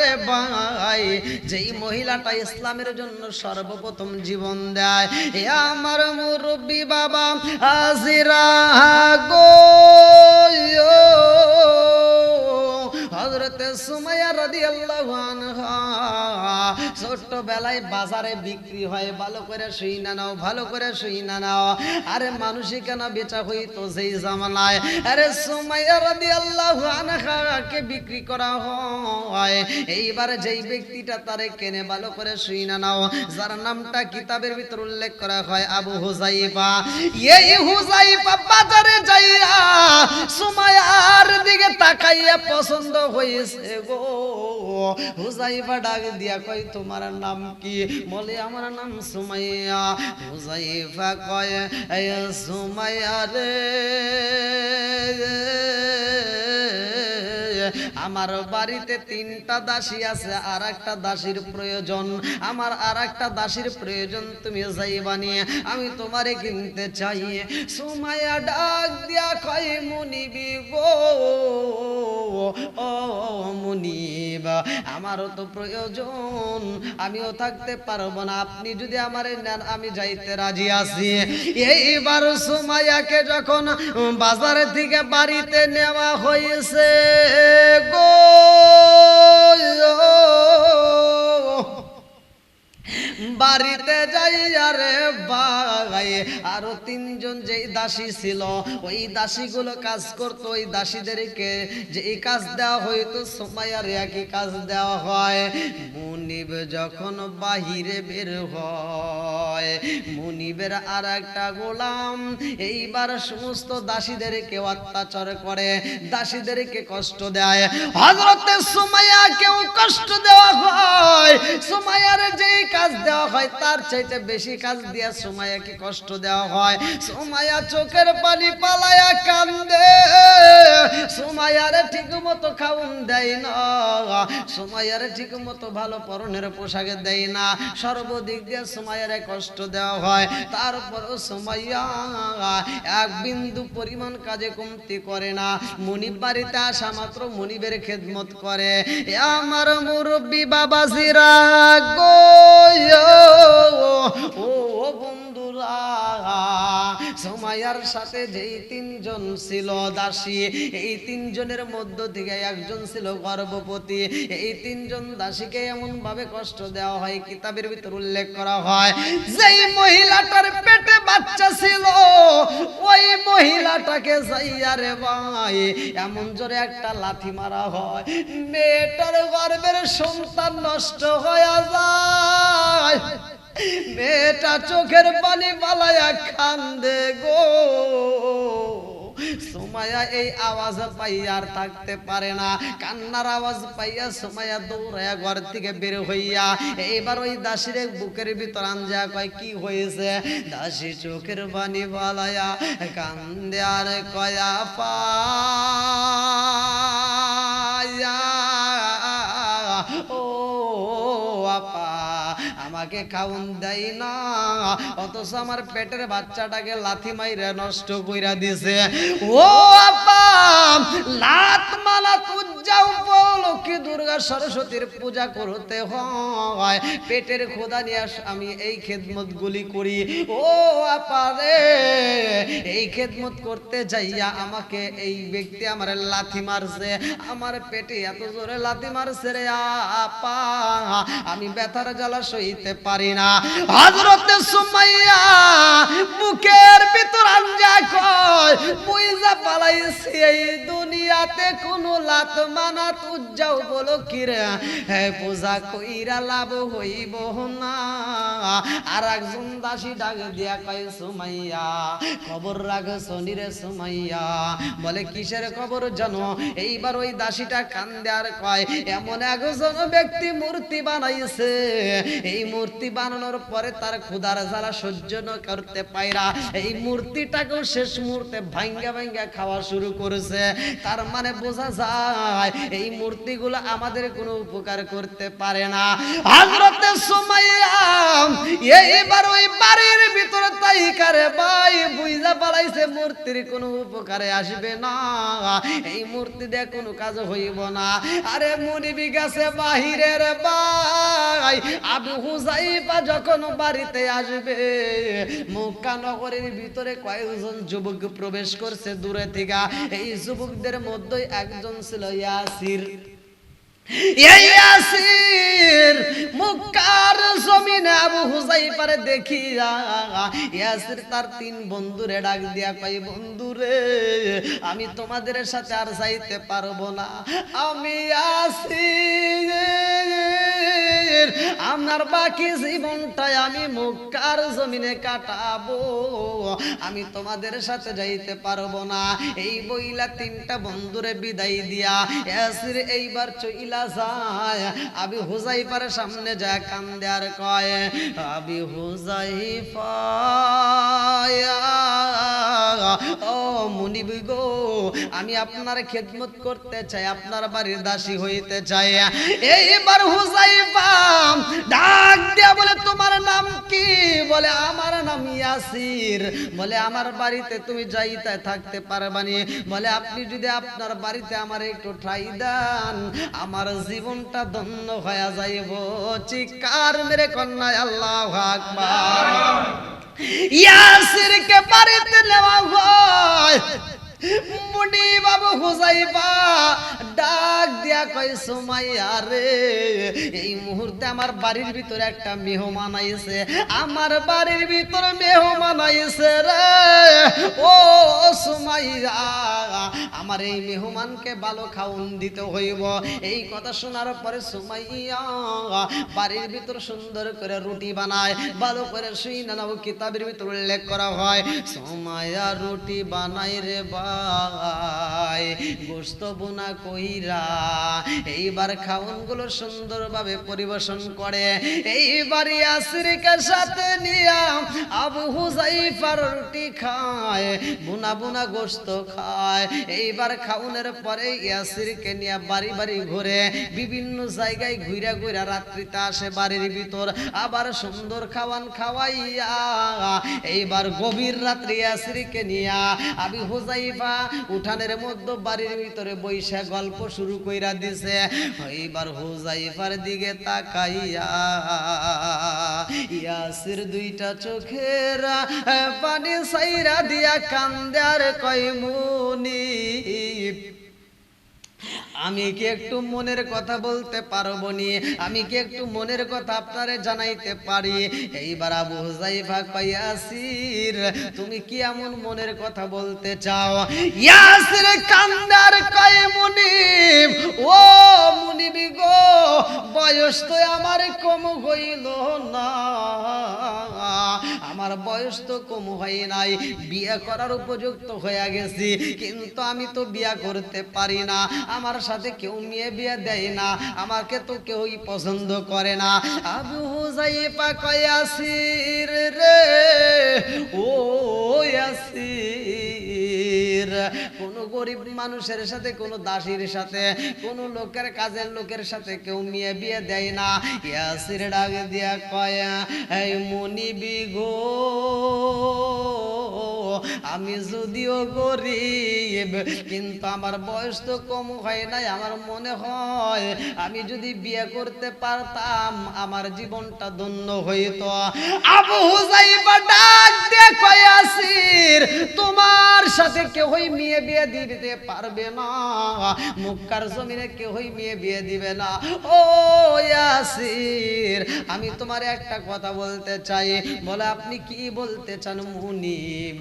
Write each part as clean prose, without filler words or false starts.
রে ভাই, যেই মহিলাটা ইসলামের জন্য সর্বপ্রথম জীবন দেয়। এ আমার মুরব্বী বাবা হাজিরা গো, হযরতে সুমাইয়া রাদিয়াল্লাহু আনহা ছোট্টবেলায় বাজারে বিক্রি হয়। ভালো করে শুই না নাও, ভালো করে শুই না নাও। আরে মানুষই কেন বেচা হইতো যেই জামানায়, আরে সুমাইয়া রাদিয়াল্লাহু আনহাকে বিক্রি করা হয়। এইবার যেই ব্যক্তিটা তারে কেনে, ভালো করে শুই না নাও, যার নামটা কিতাবের ভিতর উল্লেখ করা হয় আবু হুযাইফা। এই হুযাইফা বাজারে যাইয়া সুমাইয়ার দিকে তাকাইয়া পছন্দ হয়েছে গো। হুযাইফা ডাক দিয়া কয় তোমার নাম কি? বলে আমার নাম সুমাইয়া। হুযাইফা কয় এই সুমাইয়া রে, আমার বাড়িতে 3টা দাসী আছে, আর একটা দাসীর প্রয়োজন, আমার আর একটা দাসীর প্রয়োজন, তুমি যাইবা নিয়ে, আমি তোমারে কিনতে চাই। সুমাইয়া ডাক দিয়া কয় মুনিবি গো, ও মুনিব, আমারও তো প্রয়োজন, আমিও থাকতে পারবো না, আপনি যদি আমারে নেন আমি যাইতে রাজি আছি। এইবার সুমাইয়াকে যখন বাজারে থেকে বাড়িতে নেওয়া হয়েছে গো, বাড়িতে যাই আরে ভাই, আরো 3জন যেই দাসী ছিল, ওই দাসীগুলো কাজ করতো। ওই দাসীদেরকে যে এই কাজ দেওয়া হইতো সুমাইয়ার একই কাজ দেওয়া হয়। মুনিব যখন বাহিরে বের হয়, মুনিবের আর একটা গোলাম এইবার সমস্ত দাসীদেরকে অত্যাচার করে, দাসীদেরকে কষ্ট দেয়। হযরতে সুমাইয়াকেও কষ্ট দেওয়া হয়। সুমাইয়ার যেই কাজ দেওয়া হয় তার চাইতে বেশি কাজ দিয়া সুমাইয়াকে কষ্ট দেওয়া হয়। সুমাইয়া চোখের পানি পালায়া কান্দে, সুমাইয়ারে ঠিক মতো খাউন দেয় না, সুমাইয়ারে ঠিক মতো ভালো পরনের পোশাক দেয় না, সর্বদিক দিয়ে সুমাইয়ারে কষ্ট দেওয়া হয়। তারপরও সুমাইয়া এক বিন্দু পরিমাণ কাজে কমতি করে না। মুনিব বাড়িতে আসা মাত্র মুনিবের খেদমত করে। আমার মুরব্বী বাবাজিরা গো, ও বন্ধুরা, সুমাইয়ার সাথে যেই 3জন ছিল দাসী, এই 3জনের মধ্য থেকে একজন ছিল গর্ভবতী। এই 3জন দাসীকে এমন ভাবে কষ্ট দেওয়া হয়, কিতাবের ভিতর উল্লেখ করা হয় যেই মহিলাটার পেটে বাচ্চা ছিল, ওই মহিলাটাকে যাইয়া রে ভাই এমন জোরে একটা লাথি মারা হয়, মেয়েটার গর্ভের সন্তান নষ্ট হয়ে যায়। মেয়েটা চোখের পানি পালায়া কান্দে গো। সুমাইয়া এই আওয়াজ পাইয়া আর থাকতে পারে না, কান্নার আওয়াজ পাইয়া সুমাইয়া দৌড়াইয়া ঘর থেকে বের হইয়া এইবার ওই দাসীর বুকের ভিতর আনজা কয় কি হয়েছে? দাসী চোখের পানি পালায়া কান্দে আর কয়া পায়া, ও আপা আমাকে খাউন দেয় না, অথচ আমার পেটের বাচ্চাটাকে লাথি মাইরে নষ্ট কইরা দিছে। ও আপা, লাত মালা পূজাও লক্ষ্মী দুর্গা সরস্বতীর পূজা করতে হয়, পেটের খোদা নিয়ে আমি এই খেদমত গুলি করি। ও আপা রে, এই খেদমত করতে যাইয়া আমাকে এই ব্যক্তি আমার লাথি মারছে, আমার পেটে এত জোরে লাথি মারছে রে আপা, আমি ব্যথার জ্বালা সইতে পারি না। হযরতে সুমাইয়া বুকের ভিতর আঞ্জা কয় বুইজা পালাইছি, এই দুনিয়াতে কোনো লাত মানাত উজ্জাও বলো কি রে, হে পূজা কইরা লাভ হইব না। আর একজন দাসী ডাক দিয়া কয় সুমাইয়া খবর রাখ শনিরে। সুমাইয়া বলে কিসের খবর জানো? এইবার ওই দাসীটা কান্দে আর কয় এমন একজন ব্যক্তি মূর্তি বানাইছে, এই মূর্তি বানানোর পরে তার ক্ষুধার জ্বালা সহ্য করতে পায়রা, এই মূর্তিটাকেও শেষ মুহূর্তে ভাঙ্গা ভাঙ্গা খাওয়া খাওয়া শুরু করেছে। তার মানে বোঝা যায় এই মূর্তিগুলো আমাদের কোনো উপকার করতে পারে না। হযরতে সুমাইয়া এইবার ওই বাড়ির ভিতরে তাইকারে ভাই বুইজা পালাইছে মূর্তির কোনো উপকারে আসবে না, এই মূর্তি দিয়ে কোনো কাজ হইব না। আরে মুনিবি গেছে বাহিরের ভাই, আবু হুযাইফা যখন বাড়িতে আসবে মক্কা নগরের ভিতরে কয়েকজন যুবক প্রবেশ করছে দূরে থেকে। এই যুবকদের মধ্যে একজন ছিল ইয়াসির। ইয়াসির মক্কার জমিনে আবু হুযাইফারে দেখিয়া ইয়াসির তার তিন বন্ধুরে ডাক দিয়া কই, বন্ধুরে আমি তোমাদের সাথে আর যাইতে পারবো না, আমি ইয়াসির আমার বাকি জীবনটাই আমি মক্কার জমিনে কাটাবো, আমি তোমাদের সাথে যাইতে পারবো না। এই বইলা তিনটা বন্ধুরে বিদায় দিয়া ইয়াসির এইবার চইলা যায় আবু হুযাইফার সামনে যায় কান্দে আর কয়, আবু হুযাইফা ও মুনিব গো, আমি আপনার খেদমত করতে চাই, আপনার বাড়ির দাসী হইতে চাই। এইবার হুযাইফা ডাক দিয়া বলে, তোমার নাম কি? বলে আমার নাম ইয়াসির। বলে আমার বাড়িতে তুমি যাইতে থাকতে পারবানি? বলে আপনি যদি আপনার বাড়িতে আমার একটু ঠাই দেন আমার জীবনটা ধন্য হয়ে যাইব। চিৎকার মেরে কন্যা আল্লাহু আকবার। ইয়াসিরকে বাড়িতে নেওয়া হয়। মুনিব আবু হুযাইফা ডাক দিয়া কয়, সুমাইয়া রে এই মুহূর্তে আমার বাড়ির ভিতরে একটা মেহমান আইছে, আমার বাড়ির ভিতরে মেহমান আইছে রে ও সুমাইয়া, আমার এই মেহমানকে ভালো খাওন দিতে হইব। এই কথা শোনার পরে সুমাইয়া বাড়ির ভিতর সুন্দর করে রুটি বানায়, ভালো করে শুইনা নাও কিতাবের ভিতর উল্লেখ করা হয় সুমাইয়া রুটি বানাই রে ভাই গোশত বোনা কইরা। এইবার খাওনগুলো সুন্দরভাবে পরিবেশন করে। এইবার ইয়াসিরকে সাথে নিয়া আবু হুযাইফার রুটি খায়, বোনা বোনা গোশত খায়। এইবার খাওনের পরে ইয়াসিরকে নিয়ে বাড়ি বাড়ি ঘুরে, বিভিন্ন জায়গায় ঘুরা ঘুরা রাত্রিতে আসে বাড়ির ভিতর, আবার সুন্দর খাওয়ান খাওয়াইয়া এইবার গভীর রাত্রি ইয়াসিরকে নিয়া আবু হুযাইফা উঠানের মধ্যে বাড়ির ভিতরে বইসা গল্প শুরু কইরা দিছে। এইবার হুযাইফার দিকে তাকাইয়া ইয়াসির দুইটা চোখের পানি ছাইরা দিয়া কান্দে আর কয়, মুনিব আমি কি একটু মনের কথা বলতে পারবো নি? আমি কি একটু মনের কথা আপনারে জানাইতে পারি? এইবার আবু হুযাইফা কয়, ইয়াসির তুমি কি এমন মনের কথা বলতে চাও? ইয়াসির কান্দার কয়, মুনিব ও মুনিব গো, বয়স তো আমার কম হইল না, আমার বয়স তো কম হয় নাই, বিয়ে করার উপযুক্ত হয়ে গেছি, কিন্তু আমি তো বিয়ে করতে পারি না, আমার সাথে কেউ মেয়ে বিয়ে দেয় না, আমাকে তো কেউই পছন্দ করে না। আবু হুযাইফা কয়, ইয়াসির রে ও ইয়াসির, কোন গরিব মানুষের সাথে, কোন দাসীর সাথে, কোন লোকের কাজের লোকের সাথে কেউ মেয়ে বিয়ে দেয় না। ইয়াসির ডাক দিয়া কয়, এই মুনিবি গো, আমি যদিও গরিব কিন্তু আমার বয়স তো কম হয় নাই, আমার মনে হয় আমি যদি বিয়ে করতে পারতাম আমার জীবনটা ধন্য হইতো। আবু হুযাইফা ডাক দিয়ে কয়, ইয়াসির তোমার সাথে কেউই মেয়ে বিয়ে দিতে পারবে না, মক্কার জমিনে কেউই মেয়ে বিয়ে দিবে না। ও ইয়াসির আমি তোমার একটা কথা বলতে চাই। বলে আপনি কি বলতে চান মুনিব?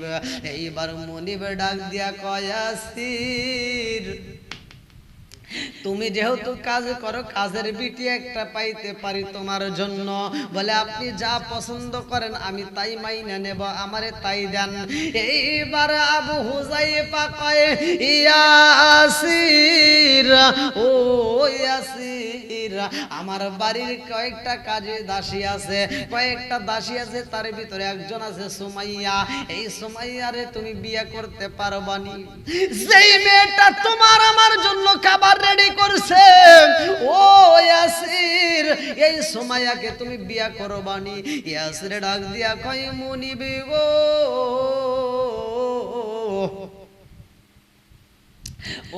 এইবার মুনিব ডাক দিয়া কয়, ইয়াসির তুমি যেহেতু কাজ করো, কাজের বিটি একটা পাইতে পারি তোমার জন্য। বলে আপনি যা পছন্দ করেন আমি তাই মাইনা নেব, আমারে তাই দেন। এইবার আবু হুযাইফা কয়, ইয়াসির ও ইয়াসির ইয়াসির আমার বাড়ির কয়েকটা কাজে দাসী আছে, কয়েকটা দাসী আছে, তার ভিতরে একজন আছে সুমাইয়া। এই সুমাইয়ারে তুমি বিয়ে করতে পারবানি? যেই মেয়েটা তোমার আমার জন্য খাবার রেডি করছে, ও ইয়াসির, এই সুমাইয়াকে তুমি বিয়ে করবানি? ইয়াসির ডাক দিয়া কয় মুনিব গো,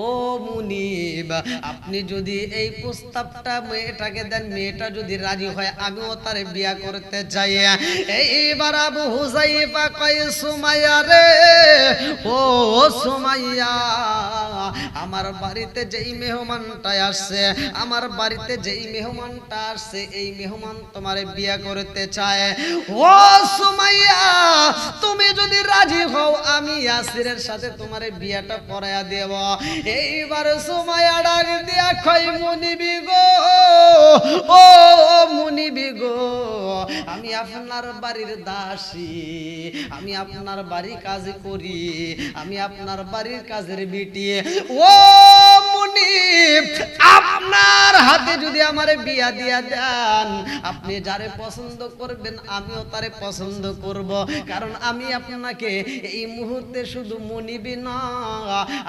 ও মুনিব, আপনি যদি এই প্রস্তাবটা মেয়েটাকে দেন, মেয়েটা যদি রাজি হয়, আমিও তার বিয়া করতে চাই। এইবার আবু হুযায়ফা কয় সুমাইয়া রে, ও সুমাইয়া, আমার বাড়িতে যেই মেহমানটা আসছে, আমার বাড়িতে যেই মেহমানটা আসছে, এই মেহমান তোমার বিয়া করতে চায়। ও সুমাইয়া, তুমি যদি রাজি হও, আমি ইয়াসিরের সাথে তোমার বিয়াটা পড়ায়া দেব। এইবার সুমাইয়া ডাক দিয়া কই মুনিবি গো, ও মুনিবি গো, আমি আপনার বাড়ির দাসী, আমি আপনার বাড়ি কাজ করি, আমি আপনার বাড়ির কাজের বিটি। ও মুনিব, আপনার হাতে যদি আমার বিয়া দিয়া দেন, আপনি যারে পছন্দ করবেন আমিও তারে পছন্দ করব, কারণ আমি আপনাকে এই মুহূর্তে শুধু মুনিবি না,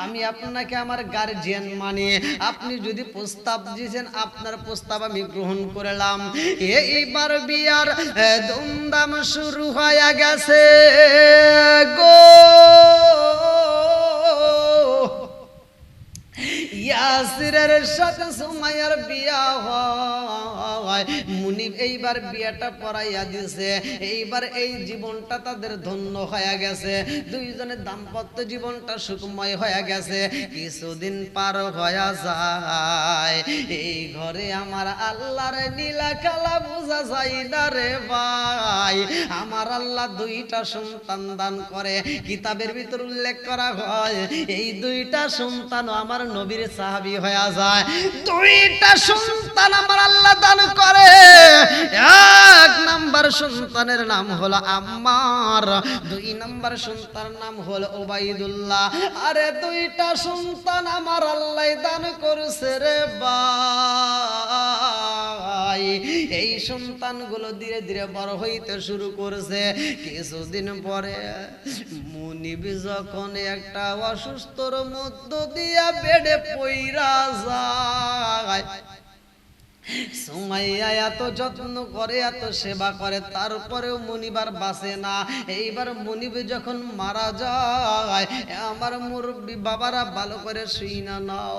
আমি আপনাকে আমার গার্জিয়ান মানি। আপনি যদি প্রস্তাব দিয়েছেন, আপনার প্রস্তাব আমি গ্রহণ করলাম। এইবার বিয়ার ধুমধাম শুরু হয়ে গেছে গো। ইয়াসিরের সাথে সুমাইয়ার বিয়া হয়। মুনিব এইবার বিয়াটা পড়াইয়া দিছে। এইবার এই জীবনটা তাদের ধন্য হয়ে গেছে, দুইজনের দাম্পত্য জীবনটা সুখময় হয়ে গেছে। কিছুদিন পার হয়ে যায়, এই ঘরে আমার আল্লাহর নীলা কালা বোঝা যায় না রে ভাই। আমার আল্লাহ দুইটা সন্তান দান করে, কিতাবের ভিতর উল্লেখ করা হয় এই দুইটা সন্তান আমার নবীর সাহাবী হয়ে যায়। দুইটা সন্তান আমার আল্লাহ দান করে। এক নাম্বার সন্তানের নাম হলো আম্মার, দুই নাম্বার সন্তানের নাম হলো ওবাইদুল্লাহ। আরে দুইটা সন্তান আমার আল্লাহ দান করছে রে ভাই। এই সন্তানগুলো ধীরে ধীরে বড় হইতে শুরু করছে। কিছুদিন পরে মুনিব যখন একটা অসুস্থর মধ্য দিয়া বেডে পইরা যায়, সুমাইয়া এত যত্ন করে, এত সেবা করে, তারপরেও মুনিবার বাঁচে না। এইবার মুনিব যখন মারা যায়, আমার মুরব্বী বাবারা ভালো করে শুই না নাও,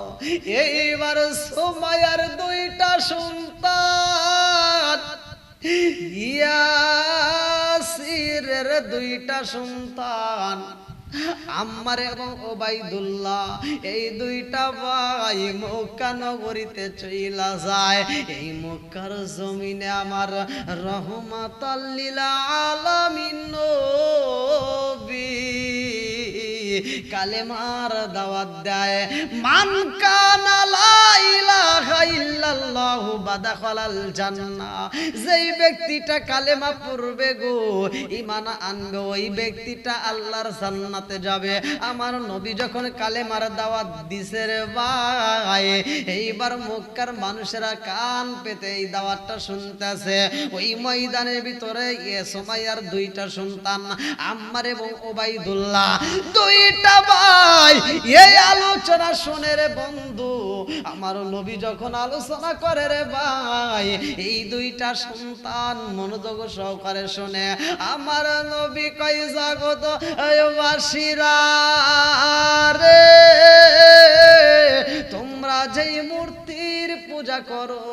এইবার সুমাইয়ার দুইটা সন্তান, ইয়াসিরের দুইটা সন্তান আম্মার এবং ওবাইদুল্লাহ, এই দুইটা ভাই মক্কা নগরীতে চইলা যায়। এই মক্কার জমিনে আমার রহমাতাল লিল আলামিন নবী কালেমার দাওয়াত দেয়। মান কানা লা ইলাহা ইল্লাল্লাহু বাদাখালাল জান্নাহ, যেই ব্যক্তিটা কালেমা পড়বে গো, ঈমান আনবে, ওই ব্যক্তিটা আল্লাহর জান্নাতে যাবে। আমার নবী যখন কালেমার দাওয়াত দিছে রে ভাই, এইবার মক্কার মানুষেরা কান পেতে এই দাওয়াতটা শুনতেছে। ওই ময়দানের ভিতরে সুমাইয়ার দুইটা সন্তান আম্মার এবং ওবাইদুল্লাহ, দুইটা ভাই এই আলোচনা শুনে রে বন্ধু, আমার নবী যখন আলোচনা করে রে ভাই, এই দুইটা সন্তান মনোযোগ সহকারে শুনে। আমার নবী কয় জগত বাসীরা রে, তোমরা যেই মূর্তির পূজা করো,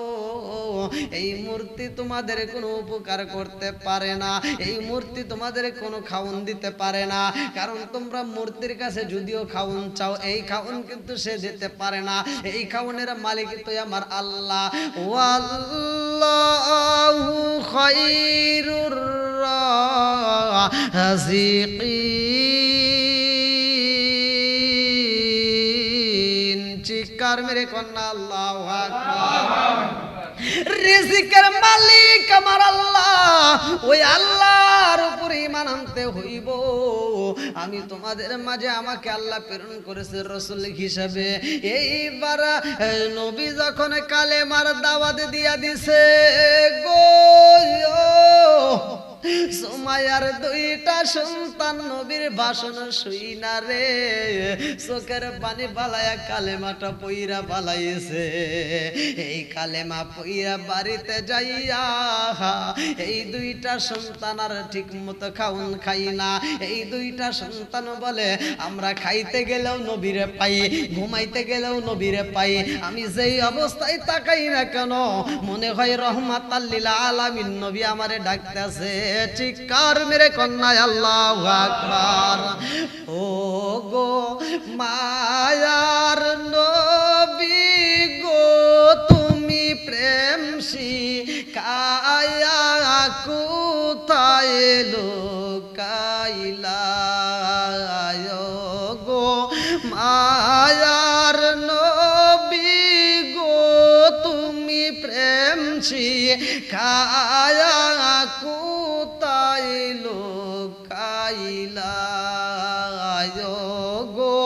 এই মূর্তি তোমাদের কোনো উপকার করতে পারে না, এই মূর্তি তোমাদের কোনো খাওন দিতে পারে না, কারণ তোমরা মূর্তির কাছে যদিও খাওন চাও, এই খাওন কিন্তু সে দিতে পারে না। এই খাওনের মালিক তো আমার আল্লাহ। ওয়াল্লাহু খায়রুর রাযিকিন। চিৎকার মেরে কন্যা আল্লাহু আকবার। রিজিকের মালিক আমার আল্লাহ, ওই আল্লাহর উপরে ঈমান আনতে হইব। আমি তোমাদের মাঝে আমাকে আল্লাহ প্রেরণ করেছে রাসূল হিসেবে। এইবার নবী যখন কালেমার দাওয়াত দিয়া দিছে গো, সুমাইয়ার দুইটা সন্তান নবীর ভাষণ শুইনা রে চোখের পানি বালায়া কালেমাটা পইরা বালাইছে। এই কালেমা পইরা বাড়িতে যাইয়া এই দুইটা সন্তান আর ঠিক মতো খাউন খাই না। এই দুইটা সন্তান বলে আমরা খাইতে গেলেও নবীরে পাই, ঘুমাইতে গেলেও নবীরে পাই। আমি যেই অবস্থায় তাকাই না কেন মনে হয় রহমাতাল লিল আলামিন নবী আমারে ডাকতেছে। চিৎকার মেরে কন্যায় আল্লাহু আকবার। ও গো মায়ার নবী গো, তুমি প্রেম শিখায়া কোথায় লুকাইলা গো মায়ার নবী গো, তুমি প্রেম শিখায়া কোথায় লুকাইলা গো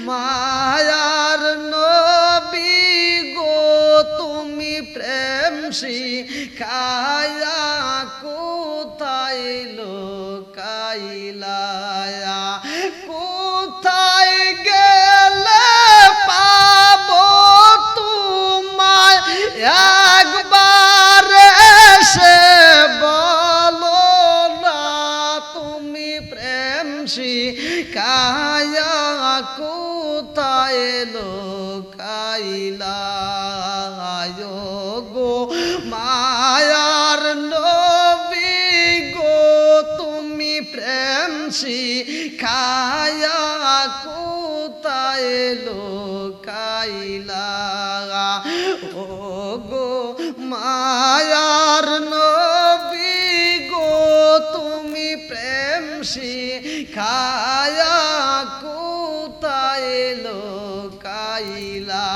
মায়ার নবী গো, তুমি প্রেম শিখায়া কোথায় লুকাইলা। কোথায় গেলে পাবো তোমায় একবার এসে বলো না, তুমি প্রেম শিখায়া কোথায় লুকাইলা গো মায়ার নবী গো, তুমি প্রেম শিখায়া কোথায় লুকাইলা। ও গো মায়ার নবী গো, তুমি প্রেম শিখায়া কোথায় লুকাইলা।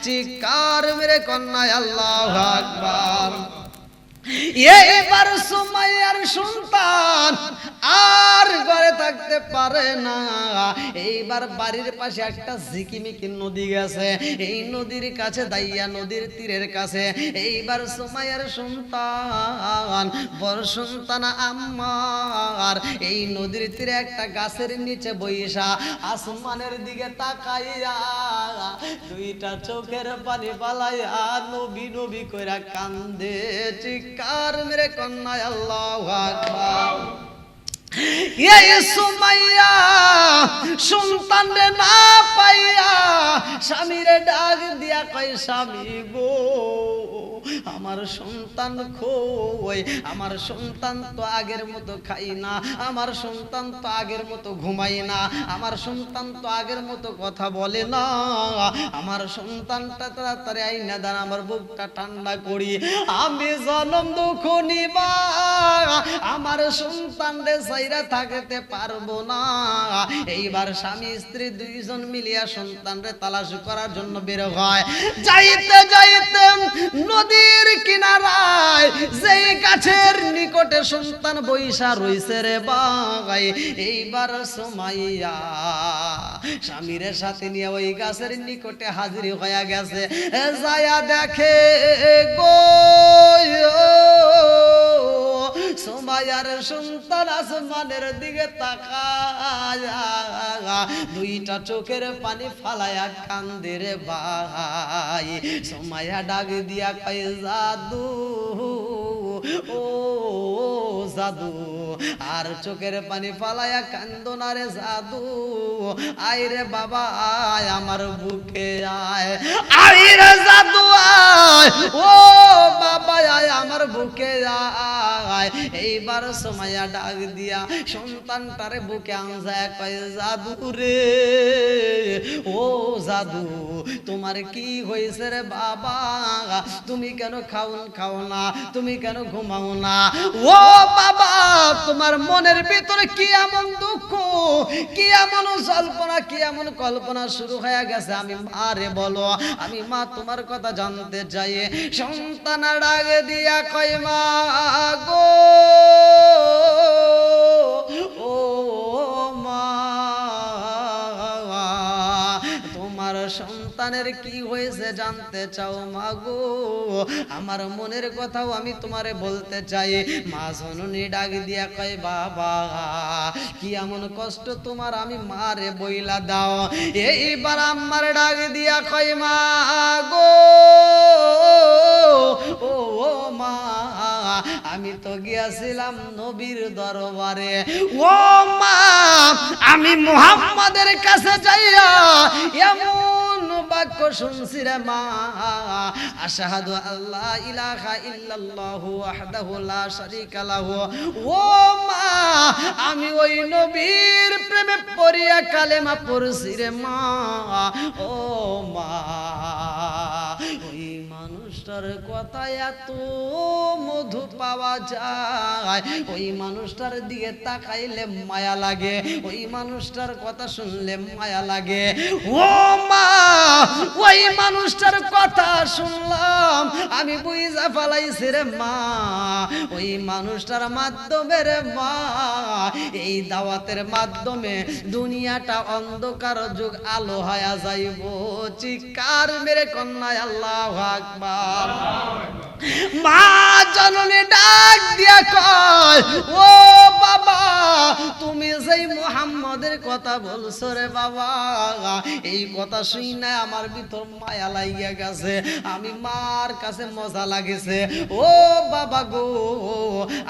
চিৎকার মেরে কন্যায় আল্লাহু আকবার। এইবার সুমাইয়ার সন্তান আর ঘরে থাকতে পারে না। এইবার বাড়ির পাশে একটা ঝিকিমিকি নদী গেছে, এই নদীর কাছে দাইয়া নদীর তীরের কাছে এইবার সুমাইয়ার সন্তান বড় সন্তান আম্মার এই নদীর তীরে একটা গাছের নিচে বইসা আসমানের দিকে তাকাইয়া দুইটা চোখের পানি বালাইয়া নবী নবী কইরা কান্দে। চিৎকার মেরে কন্যায় আল্লাহু আকবার। এই সুমাইয়া সন্তান রে না পাইয়া স্বামীরে ডাক দিয়া কয় স্বামী গো আমার সন্তান কই, আমার সন্তান তো আগের মতো খাই না, আমার সন্তান তো আগের মতো ঘুমাই না, আমার সন্তান তো আগের মতো কথা বলে না, আমার সন্তানটা তাড়াতাড়ি আইনা দান আমার বুকটা ঠান্ডা করি, আমি জনম দুঃখ নিবা আমার সন্তান রে সাইরা থাকতে পারবো না। এইবার স্বামী স্ত্রী দুইজন মিলিয়া সন্তান রে তালাশ করার জন্য বের হয়। যাইতে যাইতে নদীর কিনারায় যেই গাছের নিকটে সন্তান বইসা রইছে রে ভাই, এইবার সুমাইয়া স্বামীর সাথে নিয়ে ওই গাছের নিকটে হাজির হয়ে গেছে। যায়া দেখে গো সুমাইয়ার সন্তান আসমানের দিকে তাকায়া দুইটা চোখের পানি ফালায়া কান্দে রে ভাই। সুমাইয়া ডাক দিয়া কয় জাদু ও জাদু, আর চোখের পানি ফালায়া কান্দো না রে জাদু, আয় রে বাবা আয় আমার বুকে আয়, আয় রে জাদু আয়, ও বাবা আয় আমার বুকে আয়। এইবার সুমাইয়া ডাক দিয়া সন্তানটারে বুকে আনজায় কয় জাদু রে ও জাদু তোমার কি হয়েছে রে বাবা, তুমি কেন খাও না, তুমি কেন ঘুমাও না, ও বাবা তোমার মনের ভিতরে কি এমন দুঃখ, কি এমন জল্পনা, কি এমন কল্পনা শুরু হয়ে গেছে, আমি মা রে বলো, আমি মা তোমার কথা জানতে চাই। সন্তান ডাক দিয়া কয় মা গো সন্তানের কি হয়েছে জানতে চাও মাগো, আমার মনের কথাও আমি তোমারে বলতে চাই। মা জননী ডাক দিয়া কয় বাবা কি এমন কষ্ট তোমার, আমি মারে বইলা দাও। এইবার আম্মার ডাক দিয়া কয় মা গো, ও মা আমি তো গিয়াছিলাম নবীর দরবারে, ও মা আমি মুহাম্মাদের কাছে যাইয়া এমন বাক্য শুনছি রে মা, আশহাদু আল্লা ইলাহা ইল্লাল্লাহু ওয়াহদাহু লা শারীকা লাহু। ও মা আমি ওই নবীর প্রেমে পড়িয়া কালেমা পড়ছি রে মা। ও মা ওই মানুষটার কথা এত মধু পাওয়া যায়, ওই মানুষটার দিকে তাকাইলে মায়া লাগে, ওই মানুষটার কথা শুনলে মায়া লাগে। ও মা ওই মানুষটার কথা শুনলাম আমি বুঝা ফেলাইছি রে মা, ওই মানুষটার মাধ্যমে রে মা এই দাওয়াতের মাধ্যমে দুনিয়াটা অন্ধকার যুগ আলো হয়ে যাইব। চিৎকার মেরে কন্যায় আল্লাহু আকবার। মা জননী ডাক দিয়া কয় ও বাবা তুমি যেই মুহাম্মাদের কথা বলছো রে বাবা, এই কথা শুই না আমার ভিতর মায়া লাগিয়া গেছে, আমি মার কাছে মজা লাগেছে। ও বাবা গো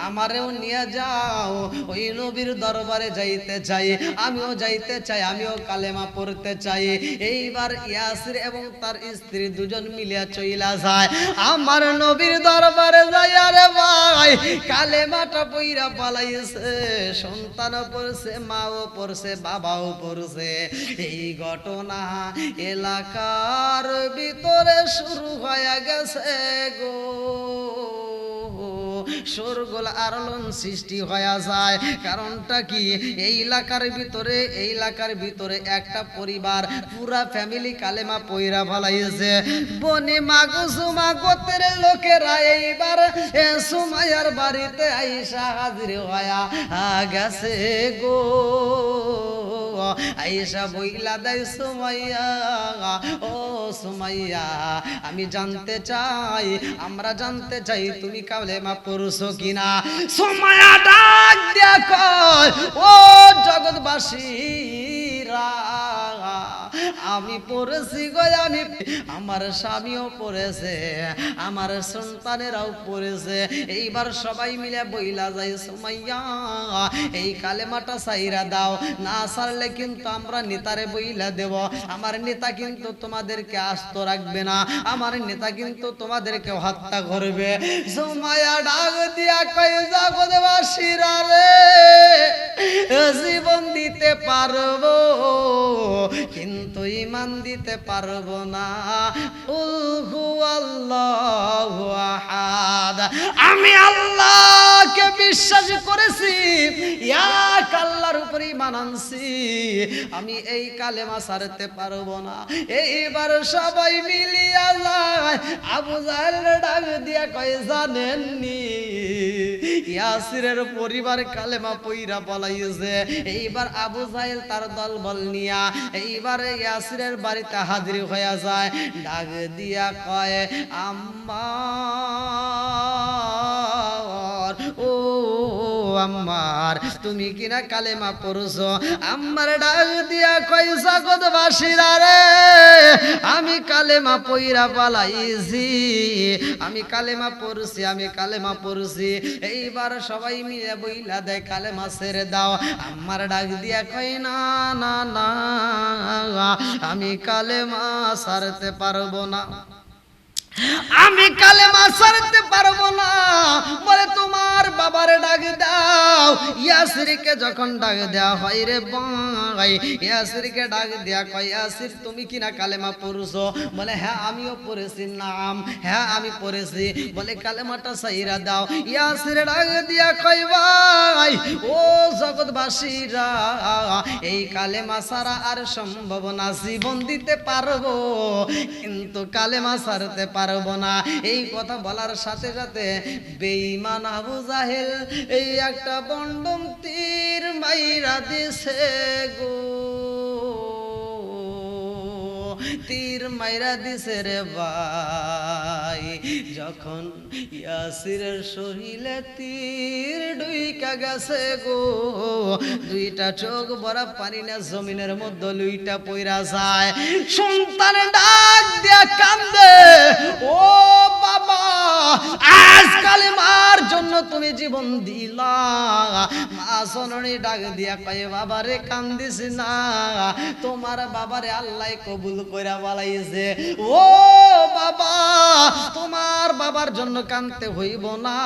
আমারেও নিয়ে যাও, ওই নবীর দরবারে যাইতে চাই, আমিও যাইতে চাই, আমিও কালেমা পড়তে চাই। এইবার ইয়াসির এবং তার স্ত্রী দুজন মিলিয়া চইলা যায় আমার নবীর দরবারে যায়। আরে ভাই কালেমাটা পইরা পালাইছে, সন্তানও পড়ছে, মাও পড়ছে, বাবাও পড়ছে। এই ঘটনা এলাকার ভিতরে শুরু হয়ে গেছে গো, শোরগোল আলোড়ন সৃষ্টি হয়ে যায়। কারণটা কি, এই এলাকার ভিতরে একটা পরিবার পুরা ফ্যামিলি কালেমা পয়রা ফলাইছে। বনি মাগুসুমা গোত্রের লোকেরা এইবার সুমাইয়ার বাড়িতে আইসা হাজির হয়া গেছে গো। আইসা বইলা দেয় সুমাইয়া, ও সুমাইয়া আমি জানতে চাই, আমরা জানতে চাই তুমি কালেমা পড়ছো কিনা। সুমাইয়া ডাক দিয়া কয় ও জগৎবাসীরা আমি পড়েছি গো, আমি আমার স্বামীও পড়েছে, আমার সন্তানেরাও পড়েছে। এইবার সবাই মিলে বইলা যায় সুমাইয়া এই কালেমাটা সাইরা দাও, না সারলে কিন্তু আমরা নেতারে বইলা দেব, আমার নেতা কিন্তু তোমাদেরকে আস্ত রাখবে না, আমার নেতা কিন্তু তোমাদেরকে হত্যা করবে। সুমাইয়া ডাক দিয়া কয় জগৎবাসীরা রে জীবন দিতে পারবো কিন্তু ঈমান দিতে পারবো না। আল্লাহু আহাদ, আমি আল্লাহকে বিশ্বাস করেছি, এক আল্লাহর উপর ঈমান আনছি, আমি এই কালেমা ছাড়তে পারবো না। এইবার সবাই মিলিয়া যায় আবু জাহেল ডাক দিয়া কয় জানেননি ইয়াসিরের পরিবার কালেমা পয়রা পলাইছে। এইবার আবু জাহেল তার দলবল নিয়া এইবার ইয়াসিরের বাড়িতে হাজির হয়ে যায়, ডাক দিয়া কয় আম্মা, ও আম্মার তুমি কিনা কালেমা পড়ছো। আম্মার ডাক দিয়া কয় জগৎবাসীরা রে আমি কালেমা পয়রা পালাইছি, আমি কালেমা পড়ছি, আমি কালেমা পড়ছি। এইবার সবাই মিলে বইলা দেয় কালেমা ছেড়ে দাও। আম্মার ডাক দিয়া কয় না না না আমি কালেমা ছাড়তে পারবো না, আমি কালেমা ছাড়তে পারবো না। বলে তোমার বাবারে ডাক দাও। ইয়াসিরকে যখন ডাক দেওয়া হয় রে ভাই, ইয়াসিরকে ডাক দেয়া কয় ইয়াসির তুমি কিনা কালেমা পড়ছো? বলে হ্যাঁ আমিও পড়েছি। নাম হ্যাঁ আমি পড়েছি। বলে কালেমাটা সাইরা দাও। ইয়াসির ডাক দিয়া কয় ভাই ও জগৎবাসীরা এই কালেমা ছাড়া আর সম্ভব না, জীবন দিতে পারবো কিন্তু কালেমা ছাড়তে পারবো না। এই কথা বলার সাথে সাথে বেঈমান আবু জাহেল এই একটা বন্ডম তীর মাইরা দিছে গো। তীর মাইরা দিছে রে ভাই। যখন ইয়াসিরের শরীরে তীর ঢুইকা গেছে গো, দুইটা চোখ ভরা পানি না জমিনের মধ্যে লুইটা পইরা যায়। সন্তান ডাক দিয়া কান্দে, ও বাবা আজ কালেমার জন্য তুমি জীবন দিলা। মা জননী ডাক দিয়া কয় বাবারে কান্দিস না, তোমার বাবারে আল্লাহ কবুল কইরা বালাইছে। ও বাবা তোমার বাবার জন্য কাঁদতে হইব না,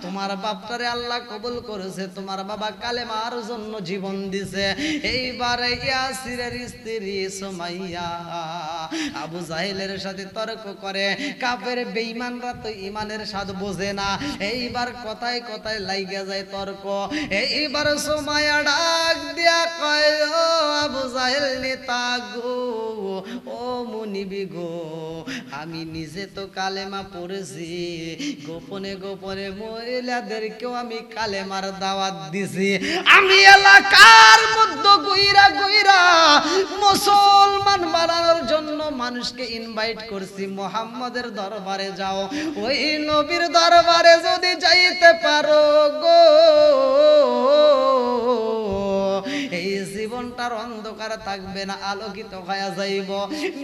তোমার বাপটারে আল্লাহ কবুল করেছে, তোমার বাবা কালেমার জন্য জীবন দিছে। এইবারে ইয়াসিরের স্ত্রী সুমাইয়া আবু জাহেলের সাথে তর্ক করে। কাফের বেঈমানরা তো ইমানের স্বাদ বোঝে না, এইবার কথায় কথায় লাইগা যায় তর্ক। এইবার সুমাইয়া ডাক দিয়া কয় ও আবু জাহেল নেতা গো, ও মুনিবি গো, আমি নিজে তো কালেমা পড়েছি, গোপনে গোপনে মহিলাদেরকেও আমি কালেমার দাওয়াত দিছি। আমি এলাকার মধ্যে গইরা গইরা মুসলমান বানানোর জন্য মানুষকে ইনভাইট করছি, মুহাম্মাদের দরবারে যাও, ওই নবীর দরবারে যদি যাইতে পারো গো, এই জীবনটার অন্ধকার থাকবে না, আলোকিত হয়ে যাইব।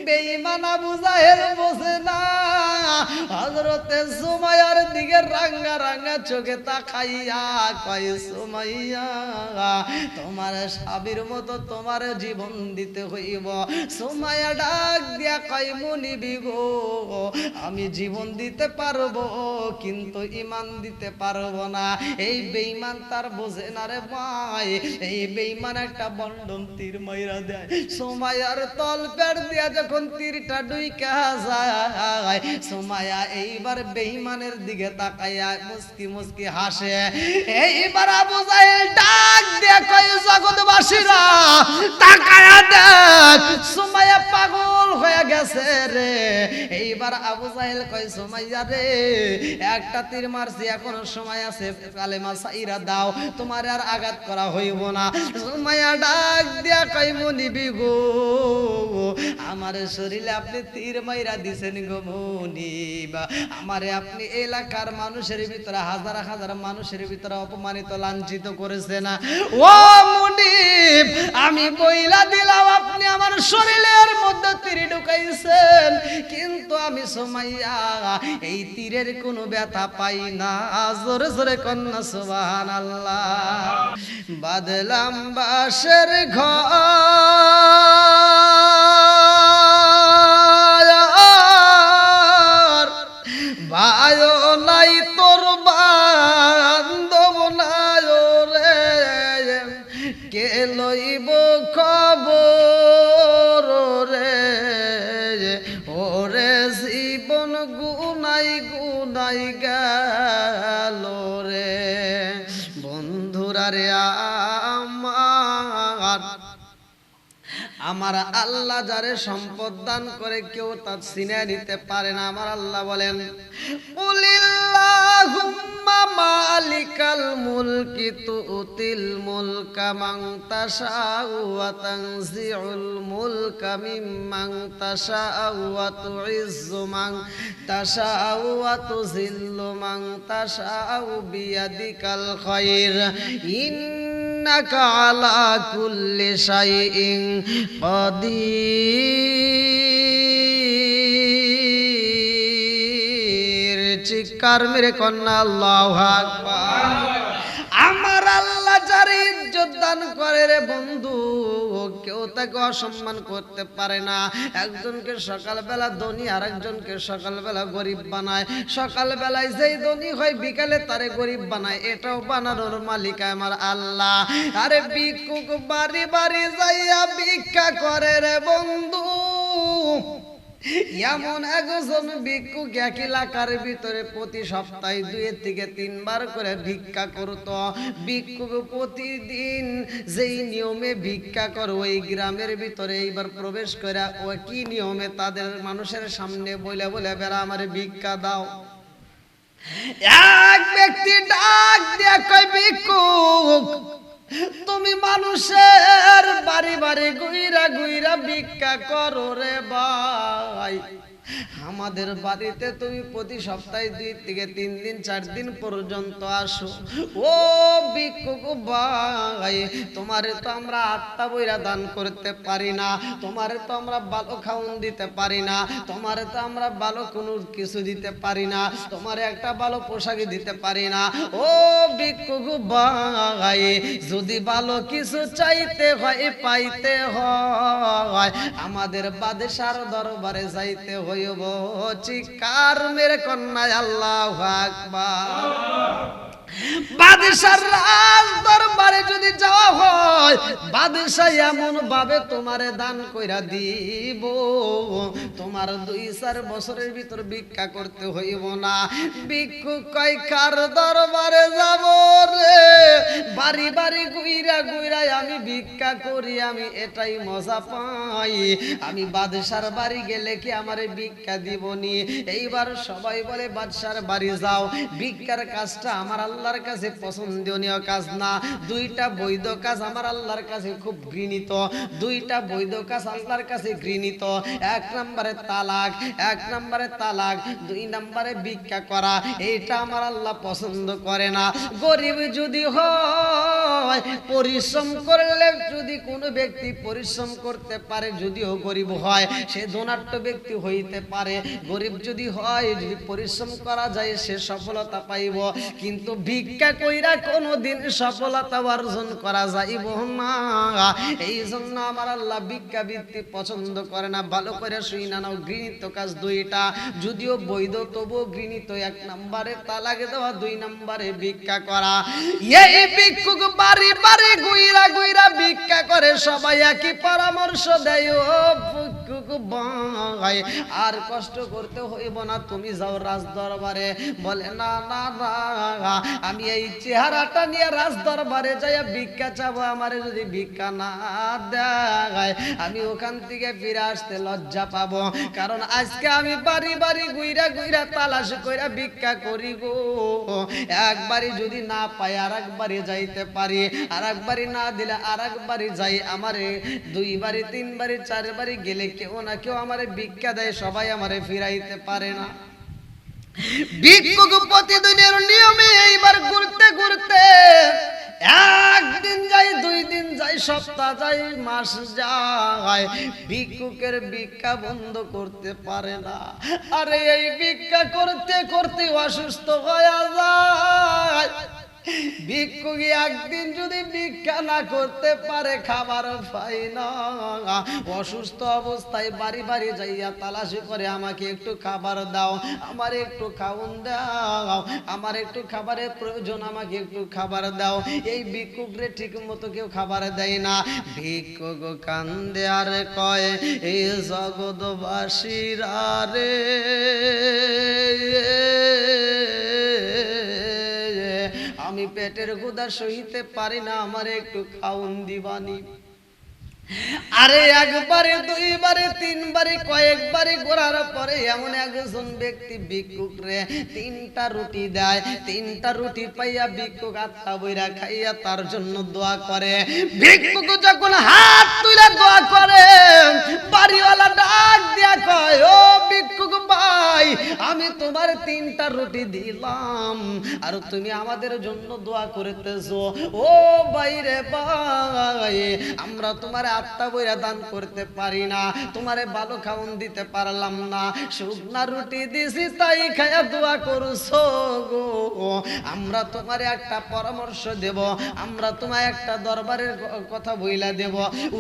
বেঈমান আবু জাহেল বোঝে না, হযরতে সুমাইয়ার দিকে রাঙ্গা রাঙ্গা চোখে তাকাইয়া কয় সুমাইয়া তোমার স্বামীর মতো তোমার জীবন দিতে হইব। সুমাইয়া ডাক দিয়া কয় মুনিবি গো, আমি জীবন দিতে পারবো কিন্তু ইমান দিতে পারবো না। এই বেঈমান তার বোঝে না রে ভাই, এই বেঈমান একটা বন্ডন তীর মাইরা দেয়। সুমাইয়ার তল পেট দিয়া যখন তীরটা ঢুইকা যায়, সুমাইয়া এইবার বেঈমানের দিকে তাকাইয়া মুস্কি মুস্কি হাসে। এইবার আবু জাহেল ডাক দিয়া কয় জগৎবাসীরা তাকায়া দেখ, সুমাইয়া পাগল হয়ে গেছে রে। এইবার আবু জাহেল কয় সুমাইয়া রে, একটা তীর মারছি, এখনো সময় আছে, কালেমা সাইরা দাও, তোমার আর আঘাত করা হইব না। সুমাইয়া ডাক দিয়া কয় মুনিবি গো, আমার শরীরে আপনি তীর মাইরা দিছেন গো মুনিব, আমারে আপনি এলাকার মানুষের ভিতরে হাজার হাজার মানুষের ভিতরে অপমানিত লাঞ্ছিত করেছেন। ও মুনিব আমি বইলা দিলাম আপনি আমার শরীরের মধ্যে তীর ঢুকাইছেন, কিন্তু আমি সুমাইয়া এই তীরের কোনো ব্যথা পাই না। জোরে জোরে কন্যা সুবহানাল্লাহ। বাদলাম বাসের ঘর, ভাইও নাই তোর বান্ধব নাই রে, কে লইব খবর রে, ওরে জীবন গুনাই গুনাই গেল রে। বন্ধুরা রে আমার আল্লাহ যারে সম্পদ দান করে কেউ তা ছিনিয়ে নিতে পারে না। আমার আল্লাহ বলেন কুলিল্লাহুম্মা মালিকাল মুলকি তুতিল মুলকা মান তাশাউ ওয়া তানজিউল মুলকা মিম্মান তাশাউ ওয়া তুইজ্জু মান তাশাউ ওয়া তুযিল্লু মান তাশাউ বিয়াদিকাল খায়র ইন্নাকা আলা কুল্লি শাইইন কাদির। চিৎকার মেরে কন্যা আল্লাহু আকবার। আমার আল্লাহ যার ইজ্জত দান করে রে বন্ধু, কেউ তাকে অসম্মান করতে পারে না। একজনকে সকালবেলা ধনী আর একজনকে সকালবেলা গরিব বানায়, সকালবেলায় যেই ধনী হয় বিকালে তারে গরিব বানায়, এটাও বানানোর মালিক আমার আল্লাহ। আরে ভিক্ষুক বাড়ি বাড়ি যাইয়া ভিক্ষা করে রে বন্ধু, এমন একজন ভিক্ষুক এক এলাকার ভিতরে প্রতি সপ্তাহে 2 থেকে 3 বার করে ভিক্ষা করত। ভিক্ষুক প্রতিদিন যেই নিয়মে ভিক্ষা করে ওই গ্রামের ভিতরে এইবার প্রবেশ করে ও কি নিয়মে তাদের মানুষের সামনে বলে বলে বেড়া আমারে ভিক্ষা দাও। এক ব্যক্তি ডাক দিয়া কয় ভিক্ষুক তুমি মানুষের বাড়ি বাড়ি গুইরা গুইরা ভিক্ষা করো রে ভাই, আমাদের বাড়িতে তুমি প্রতি সপ্তাহে 2 থেকে 3 দিন 4 দিন পর্যন্ত আসো। ও ভিক্ষুক ভাই, তোমারে তো আমরা আত্মা বইরা দান করতে পারি না, তোমারে তো আমরা ভালো খাওন দিতে পারি না, তোমারে তো আমরা ভালো কোনো কিছু দিতে পারি না, তোমারে একটা ভালো পোশাক দিতে পারি না। ও ভিক্ষুক ভাই, যদি ভালো কিছু চাইতে হয় পাইতে হয় আমাদের বাদশার দরবারে যাইতে হয়। চিৎকার মেরে কন্যায় আল্লাহু আকবার। বাদশার রাজ দরবারে যদি যাওয়া হয়, বাদশাহ এমন ভাবে তোমারে দান কইরা দিব, তোমার 2-4 বছরের ভিতর ভিক্ষা করতে হইব না। ভিক্ষুক কয় কার দরবারে যাব রে, বাড়ি বাড়ি গুইরা গুইরা আমি ভিক্ষা করি, আমি এটাই মজা পাই, আমি বাদশার বাড়ি গেলে কি আমারে ভিক্ষা দিবনি? এইবার সবাই বলে বাদশার বাড়ি যাও, ভিক্ষার কাজটা আমার আল্লাহর কাছে পছন্দনীয় কাজ না। 2টা বৈধ কাজ আমার আল্লাহর কাছে খুব ঘৃণিত, 2টা বৈধ কাজ আল্লাহর কাছে ঘৃণিত। 1 নম্বরে তালাক, 1 নম্বরে তালাক, 2 নম্বরে ভিক্ষা করা, এইটা আমার আল্লাহ পছন্দ করে না। গরিব যদি হয়, পরিশ্রম করলে যদি কোনো ব্যক্তি পরিশ্রম করতে পারে, যদিও গরিব হয় সে ধনাঢ্য ব্যক্তি হইতে পারে, গরিব যদি হয়, যদি পরিশ্রম করা যায় সে সফলতা পাইব, কিন্তু ভিক্ষা কইরা কোনোদিন সফলতা অর্জন করা যাইব না। এই জন্য আমার আল্লাহ ভিক্ষা বৃত্তি পছন্দ করে না। ভালো করে শুইনা নাও, ঘৃণিত কাজ 2টা, যদিও বৈধ তবুও ঘৃণিত। 1 নম্বরে তালাক দেওয়া, 2 নম্বরে ভিক্ষা করা। এই ভিক্ষুক বাড়ি বাড়ি গুইরা গুইরা ভিক্ষা করে, সবাই একই পরামর্শ দেয়, ও ভিক্ষুক ভাই আর কষ্ট করতে হইব না, তুমি যাও রাজ দরবারে। বলে না না না, আমি এই চেহারাটা নিয়ে রাজ দরবারে যাইয়া ভিক্ষা চাবো, আমারে যদি ভিক্ষা না দেয় আমি ওখান থেকে ফিরে আসতে লজ্জা পাবো, কারণ আজকে আমি বাড়ি বাড়ি গুইরা গুইরা তালাশ কইরা ভিক্ষা করি গো। একবারই যদি না পাই আর একবারই যাইতে পারি, আর একবারই না দিলে আর একবারই যাই, আমারে 2 বারে 3 বারে 4 বারে গেলে কেউ না কেউ আমারে ভিক্ষা দেয়, সবাই আমারে ফিরাইতে পারে না। ভিক্ষুক প্রতিদিনের নিয়মে এইবার ঘুরতে ঘুরতে 1 দিন যাই, 2 দিন যাই, সপ্তাহ যাই, মাস যায়, ভিক্ষুকের ভিক্ষা বন্ধ করতে পারে না। আরে এই ভিক্ষা করতে করতে অসুস্থ হয়ে যায়। ভিক্ষুক 1 দিন যদি ভিক্ষা না করতে পারে, খাবার পাই না, অসুস্থ অবস্থায় বাড়ি বাড়ি যাইয়া তালাশি করে, আমাকে একটু খাবার দাও, আমার একটু খাওন দাও, আমার একটু খাবারের প্রয়োজন, আমাকে একটু খাবার দাও। এই ভিক্ষুক রে ঠিক মতো কেউ খাবার দেয় না। ভিক্ষুক কান্দে আর কয়, এই জগৎবাসীরা রে, আমি পেটের ক্ষুধা সইতে পারি না, আমার একটু খাওন দিবানি। আরে 1 বারে 2 বারে 3 বারে কয়েকবারে ঘোরার পরে এমন একজন ব্যক্তি ভিক্ষুক রে 3টা রুটি দেয়। 3টা রুটি পাইয়া ভিক্ষুক আত্মা বইরা খাইয়া তার জন্য দোয়া করে। ভিক্ষুক যখন হাত তুলে দোয়া করে, বাড়িওয়ালা ডাক দিয়া কয়, ও ভিক্ষুক ভাই, আমি তোমার 3টা রুটি দিলাম আর তুমি আমাদের জন্য দোয়া করতেছো। ও বাইরে ভাই, আমরা তোমার আত্মা বইরা দান করতে পারি না, তোমারে ভালো খাওন দিতে পারলাম না, শুকনা রুটি দিছি তাই খায়া দোয়া করছো গো। আমরা তোমারে একটা পরামর্শ দেব, আমরা তোমায় একটা দরবারের কথা বইলা দেব,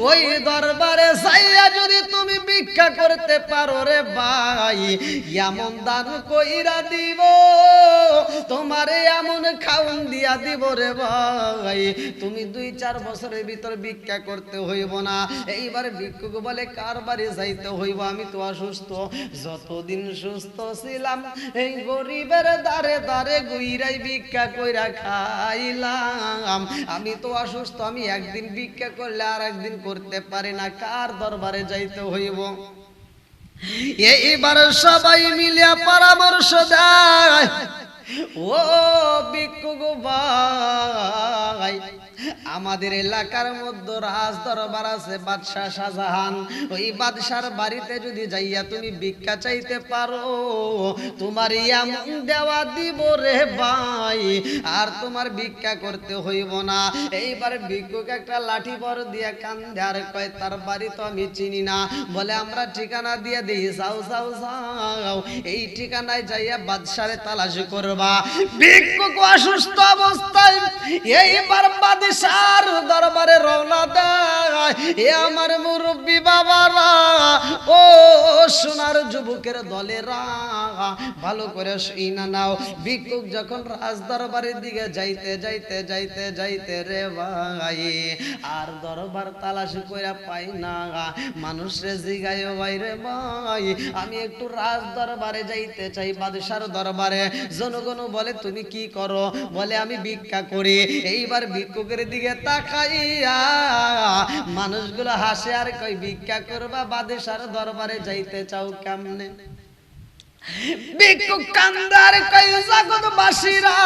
ওই দরবারে যাইয়া যদি তুমি ভিক্ষা করতে পারো রে ভাই, এমন দান কইরা দিব, তোমারে এমন খাওন দিয়া দিব রে ভাই, তুমি 2-4 বছরের ভিতর ভিক্ষা করতে হইব না। এইবার ভিক্ষুক বলে, কার বাড়ি যাইতে হইব? আমি তো অসুস্থ, যতদিন সুস্থ ছিলাম এই গরিবের দারে দারে গুইরাই ভিক্ষা কইরা খাইলাম, আমি তো অসুস্থ, আমি একদিন ভিক্ষা করলে আর একদিন করতে পারি না, কার দরবারে যাইতে হইব? এইবার সবাই মিলিয়া পরামর্শ দেয়, ও ভিক্ষুক ভাই, আমাদের এলাকার মধ্যে রাজ দরবার আছে বাদশাহ শাহজাহান। ওই বাদশার বাড়িতে যদি যাইয়া তুমি ভিক্ষা চাইতে পারো, তোমার এমন দেওয়া দিব রে ভাই, আর তোমার ভিক্ষা করতে হইব না। এইবার ভিক্ষুক একটা লাঠি বড় দিয়ে কান্দে আর কয়, তার বাড়ি তো আমি চিনি না। বলে আমরা ঠিকানা দিয়ে দিই, যাও যাও যাও, এই ঠিকানায় যাইয়া বাদশারে তালাশ করবা। ভিক্ষুক অসুস্থ অবস্থায় এইবার বাদশার দরবারে রওনা দেয়। এ আমার মুরব্বী বাবারা, ও সোনার যুবকের দলেরা, ভালো করে শুইনা নাও। ভিক্ষুক যখন রাজ দরবারের দিকে যাইতে যাইতে যাইতে যাইতে রে ভাই, আর দরবার তালাশ কইরা পাই না। মানুষরে জিগায়, ভাই রে ভাই, আমি একটু রাজ দরবারে যাইতে চাই, বাদশার দরবারে। জনগণ বলে তুমি কি করো? বলে আমি ভিক্ষা করি। এইবার ভিক্ষুকের দিকে তাকাইয়া মানুষগুলো হাসে আর কই, ভিক্ষা করবা, বাদশার দরবারে যাইতে চাও কেমনে? ভিক্ষুক কান্দার কই, জগৎবাসীরা,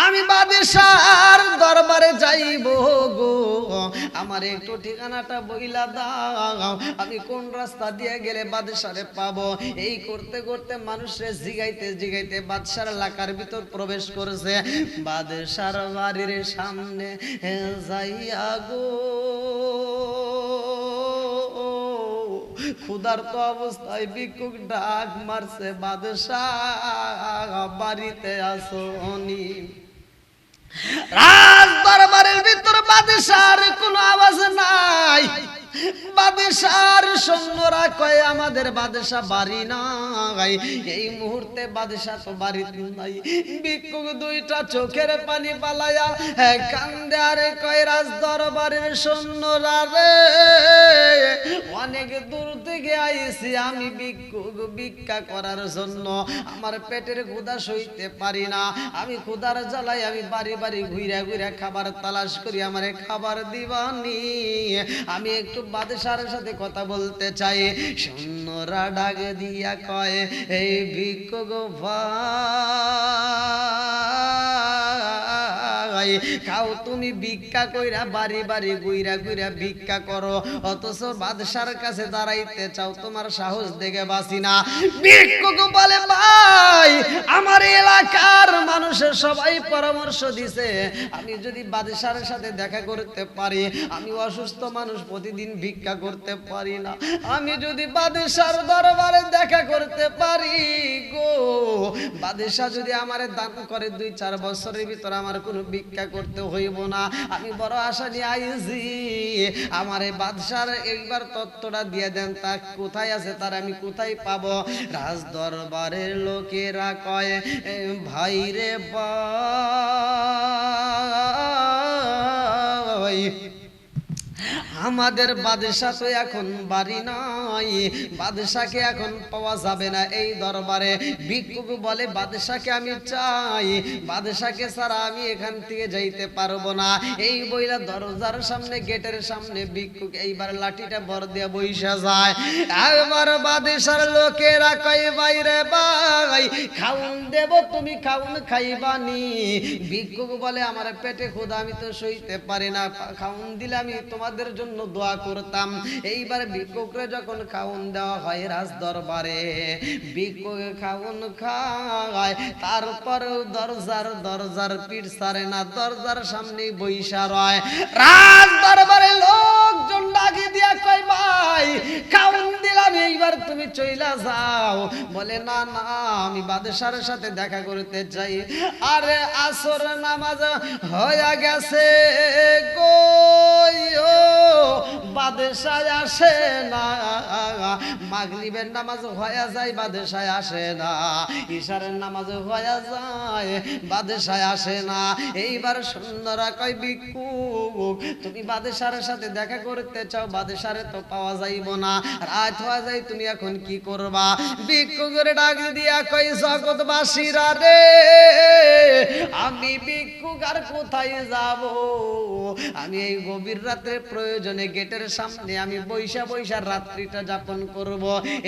আমি বাদশার দরবারে যাইব গো, আমার একটু ঠিকানাটা বইলা দাও, আমি কোন রাস্তা দিয়ে গেলে বাদশারে পাবো? এই করতে করতে মানুষরে জিগাইতে জিগাইতে বাদশার এলাকার ভিতর প্রবেশ করেছে। বাদশার বাড়ির সামনে যাইয়া গো, ক্ষুধার্ত অবস্থায় ভিক্ষুক ডাক মারছে, বাদশাহ বাড়িতে আসোনি? রাজ দরবারের ভিতর বাদশার কোনো আওয়াজ নাই। বাদশার সৈন্যরা কয়, আমাদের বাদশা বাড়ি নাই। এই মুহূর্তে বাদশা তো বাড়িতে নাই। ভিক্ষুক দুইটা চোখের পানি পালায়া কান্দে আর কয়, রাজ দরবারের সৈন্যরা রে, অনেক দূর থেকে আইছি আমি ভিক্ষুক ভিক্ষা করার জন্য, আমার পেটের ক্ষুধা সইতে পারি না। আমি ক্ষুধার জ্বালাই আমি বাড়ি বাড়ি ঘুরে ঘুরে খাবার তালাশ করি, আমারে খাবার দিবানি। আমি একটু বাদশার সাথে কথা বলতে চাই। সৈন্যরা ডাক দিয়া কয়, এই ভিক্ষুক ভাই, খাও তুমি ভিক্ষা কইরা বাড়ি বাড়ি ঘুইরা ঘুইরা ভিক্ষা করো, অথচ বাদশার কাছে দাঁড়াইতে চাও, তোমার সাহস দেখে বাসি না। ভিক্ষুক বলে, ভাই, আমার এলাকার মানুষের সবাই পরামর্শ দিছে, আমি যদি বাদশার সাথে দেখা করতে পারি, আমি অসুস্থ মানুষ, প্রতিদিন ভিক্ষা করতে পারি না, আমি যদি বাদশার দরবারে দেখা করতে পারি গো, বাদশা যদি আমারে দান করে 2-4 বছরের ভিতর আমার কোনো ভিক্ষা করতে হইব না। আমি বড় আশা নিয়ে আইছি, আমারে বাদশার একবার তত্ত্বটা দিয়ে দেন, তা কোথায় আছে, তার আমি কোথায় পাবো? রাজ দরবারের লোকেরা কয়, ভাই রে ভাই, আমাদের বাদশা তো এখন বাড়ি নাই, বাদশাকে এখন পাওয়া যাবে না এই দরবারে। ভিক্ষুক বলে, বাদশাকে আমি চাই, বাদশাকে ছাড়া আমি এখান থেকে যাইতে পারবো না। এই বইলা দরজার সামনে, গেটের সামনে ভিক্ষুক এইবার লাঠিটা বর দিয়ে বইসা যায়। একবার বাদশার লোকেরা কয়, বাইরে ভাই, খাউন দেব, তুমি খাউন খাইবানি? ভিক্ষুক বলে, আমার পেটে ক্ষুধা, আমি তো সইতে পারি না, খাউন দিলে আমি তোমাদের জন্য দোয়া করতাম। এইবার ভিক্ষুকরে যখন খাউন দেওয়া হয় রাজ দরবারে, ভিক্ষুক খাউন খায়, তারপরেও দরজার পিঠ ছাড়ে না, দরজার সামনে বইসা রয়। রাজ দরবারে লোকজন ডাকি দিয়া কয়, ভাই, খাউন দিলাম, এইবার তুমি চইলা যাও। বলে, না না, আমি বাদশার সাথে দেখা করতে চাই। আরে আসর নামাজ হয়ে গেছে গো, বাদশায় আসে না, মাগরিবের নামাজ হয়ে যায়, বাদশায় আসে না, ইশারের নামাজ হয়ে যায়, বাদশায় আসে না। এইবার সৈন্যরা কয়, ভিক্ষুক তুমি বাদশার সাথে দেখা করতে চাও, বাদশারে তো পাওয়া যাইব না, রাত হওয়া যায়, তুমি এখন কি করবা? ভিক্ষুকের ডাক দিয়া কই, জগৎবাসীরা রে, আমি ভিক্ষুক আর কোথায় যাব? আমি এই গভীর রাতে প্রয়োজনে গেটের সামনে আমি বৈশা বৈশা রাত্রিটা যাপন করব,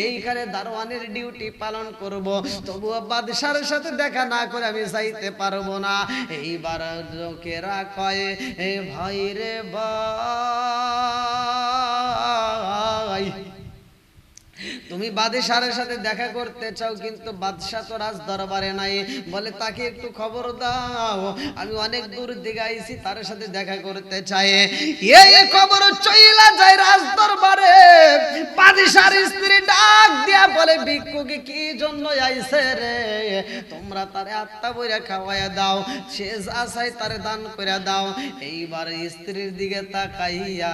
এইখানে দারোয়ানের ডিউটি পালন করব, তবুও বাদশার সাথে দেখা না করে আমি যাইতে পারবো না। এইবার লোকেরা কয়, এ ভাই রে ভাই, তুমি বাদশার সাথে দেখা করতে চাও, কিন্তু বাদশা তো রাজ দরবারে নাই। বলে তাকে একটু খবর দাও, আমি অনেক দূর দিকে আইছি, তার সাথে দেখা করতে চাই। এই খবর চইলা যায় রাজ দরবারে। বাদশার স্ত্রী ডাক দিয়া বলে, ভিক্ষুকে কি জন্য আইছে রে? তোমরা তারে আত্মা বইরা খাওয়াইয়া দাও, সে যা চাই তারে দান কইরা দাও। এইবার স্ত্রীর দিকে তাকাইয়া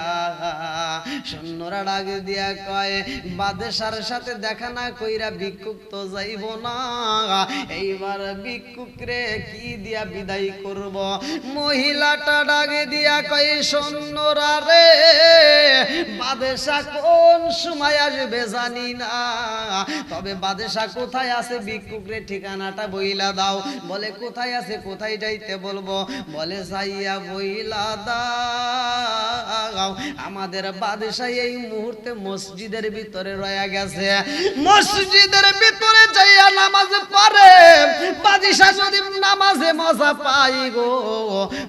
সৈন্যরা ডাক দিয়া কয়, বাদশার সাথে দেখা না কইরা ভিক্ষুক তো যাইব না। এইবার ভিক্ষুক রে কি দিয়া বিদায় করব? মহিলাটা ডাকে দিয়া কয়, সৈন্যরা রে, বাদশা কোন সময় আসবে জানি না, তবে বাদশা কোথায় আছে ভিক্ষুক রে ঠিকানাটা বইলা দাও। বলে কোথায় আছে, কোথায় যাইতে বলবো? বলে যাইয়া বইলা দাও, আমাদের বাদশা এই মুহূর্তে মসজিদের ভিতরে রয়ে গেছে, মসজিদের ভিতরে যাইয়া নামাজ পড়ে। বাদশা যদি নামাজে মজা পাই গো,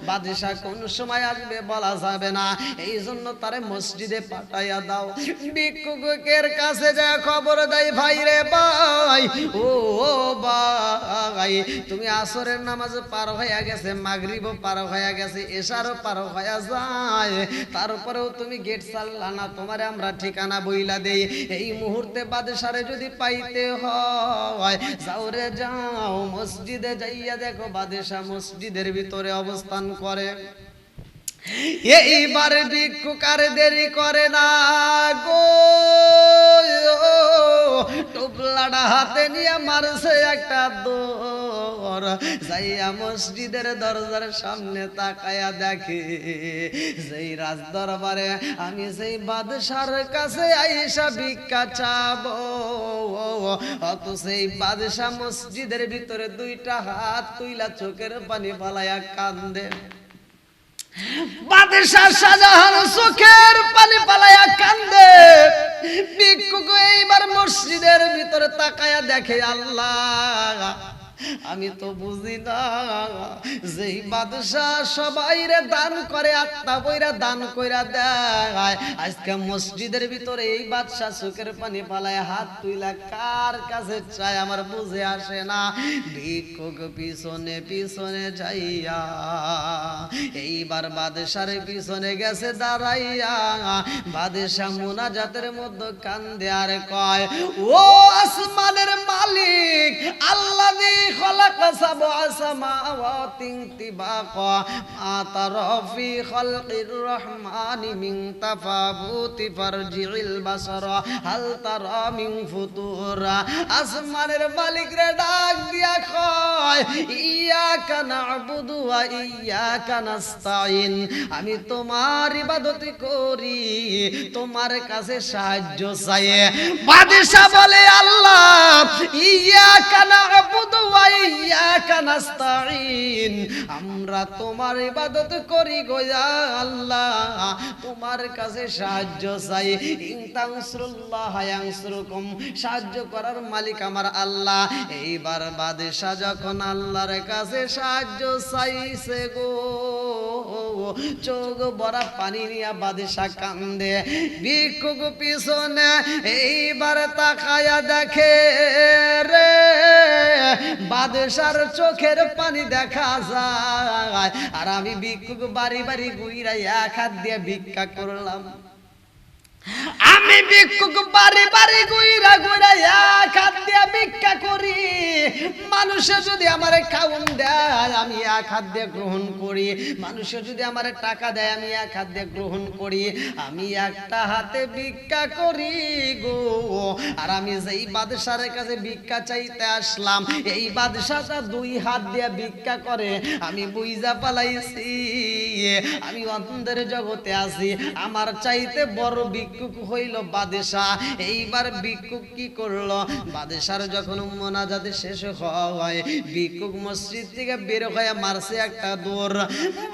বাদশা কোন সময় আসবে বলা যাবে না, এই জন্য তারে মসজিদে পাঠাইয়া দাও। ভিক্ষুকের কাছে যা খবর দেয়, ভাই রে ভাই, ও ভাই, তুমি আসরের নামাজ পার হয়ে গেছে, মাগরিবও পার হয়ে গেছে, এশারও পার হয়ে যায়, তারপরেও তুমি গেট চাল্লা না, তোমারে আমরা ঠিকানা বইলা দেই। এই মুহূর্তে বাদশারে যদি পাইতে হয়, যাও রে যাও, মসজিদে যাইয়া দেখো বাদশা মসজিদের ভিতরে অবস্থান করে। এইবার ভিক্ষুক আর দেরি করে না গো, টোপলাটা হাতে নিয়ে মারছে একটা দৌড়, যাইয়া মসজিদের দরজার সামনে তাকায়া দেখে, যেই রাজ দরবারে আমি সেই বাদশার কাছে আইসা ভিক্ষা চাবো, অত সেই বাদশা মসজিদের ভিতরে দুইটা হাত তুইলা চোখের পানি ফালাইয়া কান্দে। বাদশা শাহজাহান চোখের পানি পালাইয়া কান্দে। ভিক্ষুক এইবার মসজিদের ভিতরে তাকায়া দেখে, আল্লাহ, আমি তো বুঝি না, যেই বাদশা সবাই রে দান করে, আত্মা বইরা দান কইরা দেয়, আজকে মসজিদের ভিতরে এই বাদশা চোখের পানি পালায় হাত তুইলা কার কাছে চায় আমার বুঝে আসে না। ভিক্ষুক পিছনে পিছনে যাইয়া এইবার বাদশার পিছনে গেছে দাঁড়াইয়া, বাদশা মুনাজাতের মধ্যে কান্দে আর কয়, ও আসমানের মালিক, আল্লাহ خلق سبع سماوات طباقا ما ترى في خلق الرحمن من تفاوت فارجع البصر هل ترى من فطور। আসমানের মালিক রে ডাক দিয়া কয়, ইয়াকা না'বুদু ওয়া ইয়াকা নাস্তাইন, আমি তোমার ইবাদত করি, তোমার কাছে সাহায্য চাই। বাদশা বলে, আল্লাহ, ইয়াকা না'বুদু ওয়া ইয়াকা নাস্তাইন, আমরা তোমার ইবাদত করি গো আল্লাহ, তোমার কাছে সাহায্য চাই। ইন তানসুরুল্লাহ ইয়ানসুরকুম, সাহায্য করার মালিক আমার আল্লাহ। এইবার বাদশা যখন আল্লাহর কাছে সাহায্য চাইছে গো, চোখ ভরা পানি নিয়া বাদশা কান্দে। ভিক্ষুক পিছনে এইবার তাকায়া দেখে রে, বাদশার চোখের পানি দেখা যায়, আর আমি ভিক্ষুক বাড়ি বাড়ি ঘুইরা এক হাত দিয়ে ভিক্ষা করলাম। আমি ভিক্ষুক বাড়ি বাড়ি ঘুইরা ঘুইরা এক হাত দিয়ে ভিক্ষা করি। মানুষে যদি আমারে খাওন দেয় আমি এক হাত দিয়ে গ্রহণ করি, মানুষে যদি আমারে টাকা দেয় আমি এক হাত দিয়ে গ্রহণ করি। আমি একটা হাতে ভিক্ষা করি গো, আর আমি যেই বাদশার কাছে ভিক্ষা চাইতে আসলাম এই বাদশাটা দুই হাত দিয়ে ভিক্ষা করে আমি বুঝা পালাইছি আমি অন্ধের জগতে আছি আমার চাইতে বড় ভিক্ষুক হইল বাদশা এইবার ভিক্ষুক কি করলো বাদশার যখন মোনাজাত শেষ হয় ভিক্ষুক মসজিদ থেকে বের হয়ে মারছে একটা দৌড়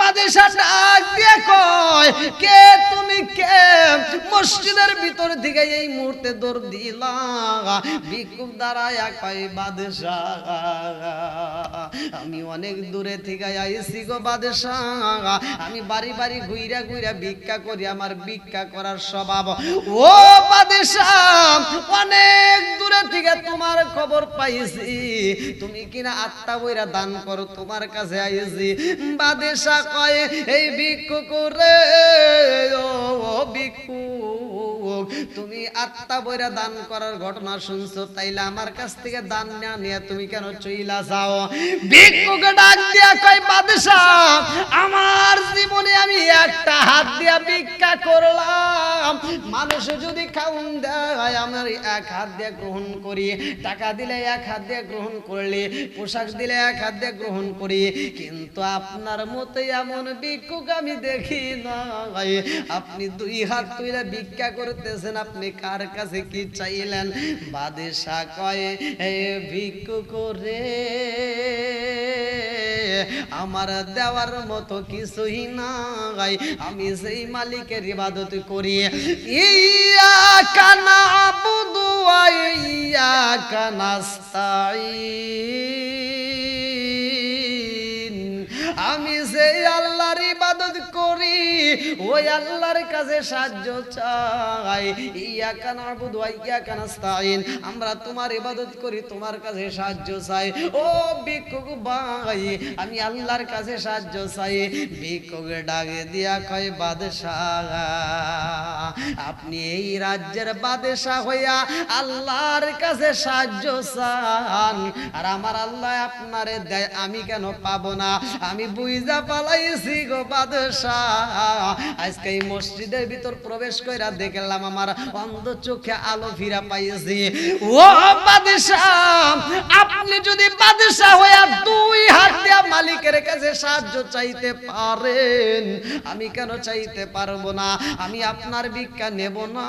বাদশা ডাক দিয়ে কয় কে তুমি কে মসজিদের ভিতর থেকে এই মুহূর্তে দৌড় দিলা ভিক্ষুক দাঁড়ায় কয় বাদশা আমি অনেক দূরে থেকে আইছি গো বাদশা আমি বাড়ি বাড়ি ঘুইরা ঘুইরা ভিক্ষা করি আমার ভিক্ষা করার স্বভাব ও বাদশা অনেক দূরে থেকে তোমার খবর পাইছি তুমি কিনা আত্মা বইরা দান করো তোমার কাছে আইছি বাদশা কয় এই ভিক্ষুক রে ও ভিক্ষুক তুমি আত্মা বইরা দান করার ঘটনা শুনছো তাইলে আমার কাছ থেকে দান না নিয়ে তুমি কেন চইলা যাও ভিক্ষুক ডাক দিয়া কয় বাদশা আমার জীবনে আমি একটা হাত দিয়া ভিক্ষা করলাম মানুষ যদি খাউন দেয় আমার এক হাত দিয়ে গ্রহণ করি টাকা দিলে এক হাত দিয়ে গ্রহণ করলে পোশাক দিলে এক হাত দিয়ে গ্রহণ করি কিন্তু আপনার মতো এমন ভিক্ষুক আমি দেখি না আপনি দুই হাত তুলে ভিক্ষা করতেছেন আপনি কার কাছে কি চাইলেন বাদশা কয় হে ভিক্ষুক রে আমার দেওয়ার মতো কিছুই নাই আমি সেই মালিকের ইবাদত করি ইয়াকা নাবুদু ওয়া ইয়াকা নাস্তাইন আমি সেই আল্লাহর ইবাদত করি ওই আল্লাহর কাছে সাহায্য চাই ইয়াকা নাবুদু ওয়া ইয়াকা নাস্তাইন আমরা তোমার ইবাদত করি তোমার কাছে সাহায্য চাই ও ভিক্ষুক ভাই আমি আল্লাহর কাছে সাহায্য চাই ভিক্ষুক ডাকে দিয়া কয় বাদশাহ আপনি এই রাজ্যের বাদশাহ হইয়া আল্লাহর কাছে সাহায্য চান আর আমার আল্লাহ আপনারে দেয় আমি কেন পাবো না আমি বুঝা পালাইছি গো বাদশাহ আজকে এই মসজিদের ভিতর প্রবেশ কইরা দেখলাম আমার অন্ধ চোখে আলো ফিরা পাইছি ও বাদশাহ আপনি যদি বাদশাহ হইয়া দুই হাত দিয়া মালিকের কাছে সাহায্য চাইতে পারেন আমি কেন চাইতে পারবো না আমি আপনার ভিক্ষা নেব না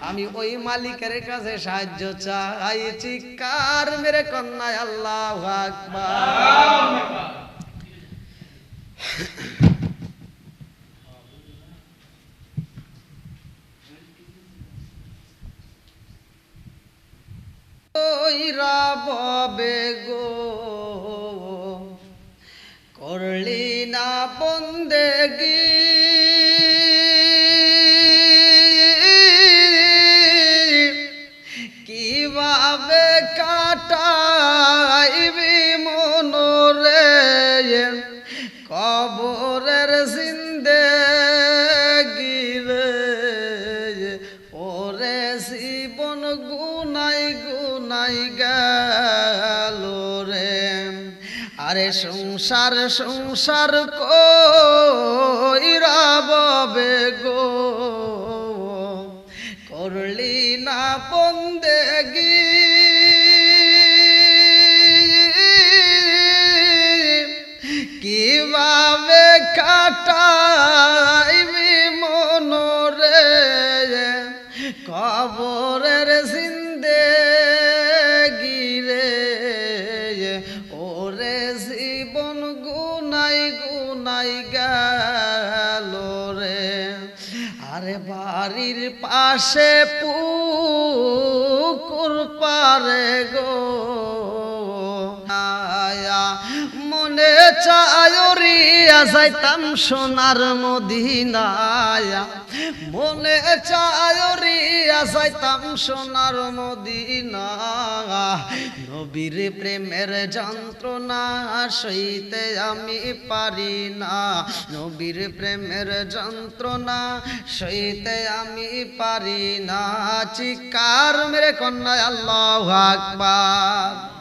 আমি ওই মালিকের কাছে সাহায্য চাই চিৎকার মেরে কন্যা আল্লাহু আকবার ওইরা ববে গো করলি না বন্দেগি কিভাবে কাটাইবি মনরে কবরের জিন্দেগি রে ওরে জীবন গুনাই গুনাই গেল রে আরে সংসার সংসার কইরা ববে গো করলি না বন্দেগি কিভাবে কাটাইবি মনরে কবরের জিন্দেগি রে ওরে জীবন গুনাই গুনাই গেল রে আরে বাড়ির পাশে পুকুর পারে গো মনে চায়রিয়া যাইতাম সোনার মদিনায় মনে চায়রিয়া যাইতাম সোনার মদিনা নবীর প্রেমের যন্ত্রণা সইতে আমি পারি না নবীর প্রেমের যন্ত্রণা সইতে আমি পারি না চিৎকার মেরে কন্যা আল্লাহু আকবার